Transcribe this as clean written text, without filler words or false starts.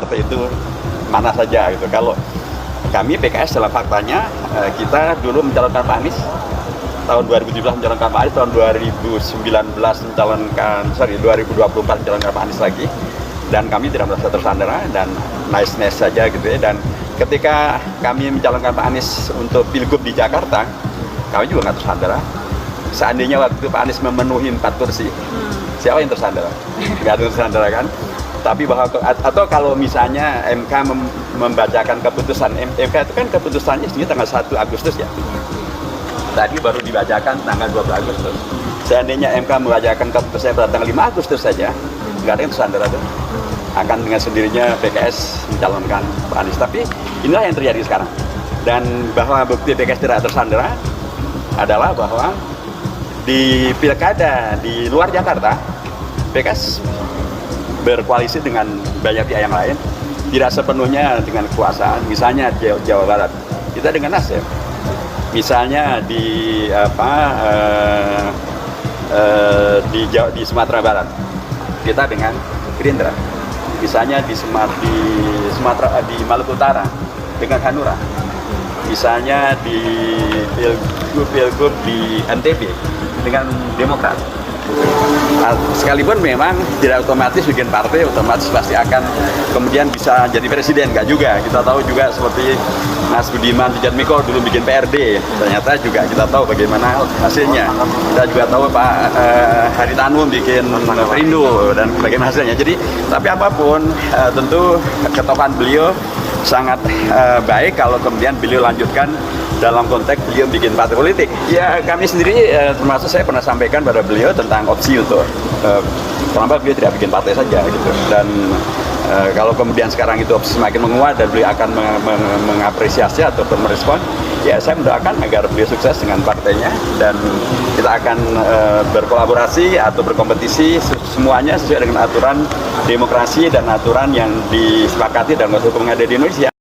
partai itu mana saja gitu. Kalau kami PKS dalam faktanya kita dulu mencalonkan Pak Anies tahun 2017, mencalonkan Pak Anies tahun 2024 mencalonkan Pak Anies lagi, dan kami tidak merasa tersandera dan nice saja gitu ya. Dan ketika kami mencalonkan Pak Anies untuk Pilgub di Jakarta, kami juga nggak tersandera. Seandainya waktu Pak Anies memenuhi 4 kursi, siapa yang tersandera? Nggak ada tersandera kan? Tapi bahwa atau kalau misalnya MK membacakan keputusan, MK itu kan keputusannya sebenarnya tanggal 1 Agustus ya. Tadi baru dibacakan tanggal 12 Agustus. Seandainya MK membacakan keputusannya pada tanggal 5 Agustus saja, nggak ada yang tersandera tuh. Akan dengan sendirinya PKS mencalonkan Pak Anies. Tapi inilah yang terjadi sekarang. Dan bahwa bukti PKS tidak tersandera adalah bahwa di pilkada di luar Jakarta, PKS berkoalisi dengan banyak pihak yang lain, tidak sepenuhnya dengan kekuasaan. Misalnya Jawa Barat, kita dengan Nasdem. Misalnya di di Sumatera Barat, kita dengan Gerindra. Misalnya di Maluku Utara dengan Hanura. Misalnya di Pilgub di NTB dengan Demokrat. Sekalipun memang tidak otomatis bikin partai otomatis pasti akan kemudian bisa jadi presiden, nggak juga. Kita tahu juga seperti Mas Budiman Sujatmiko dulu bikin PRD, ternyata juga kita tahu bagaimana hasilnya. Kita juga tahu Pak Haritanu bikin Perindo dan bagaimana hasilnya. Jadi tapi apapun tentu ketokohan beliau sangat baik kalau kemudian beliau lanjutkan dalam konteks beliau bikin partai politik. Ya kami sendiri termasuk saya pernah sampaikan pada beliau tentang opsi untuk kenapa beliau tidak bikin partai saja gitu. Dan kalau kemudian sekarang itu opsi semakin menguat dan beliau akan mengapresiasi ataupun merespon, ya saya mendoakan agar beliau sukses dengan partainya dan kita akan berkolaborasi atau berkompetisi semuanya sesuai dengan aturan demokrasi dan aturan yang disepakati dalam hukum yang ada di Indonesia.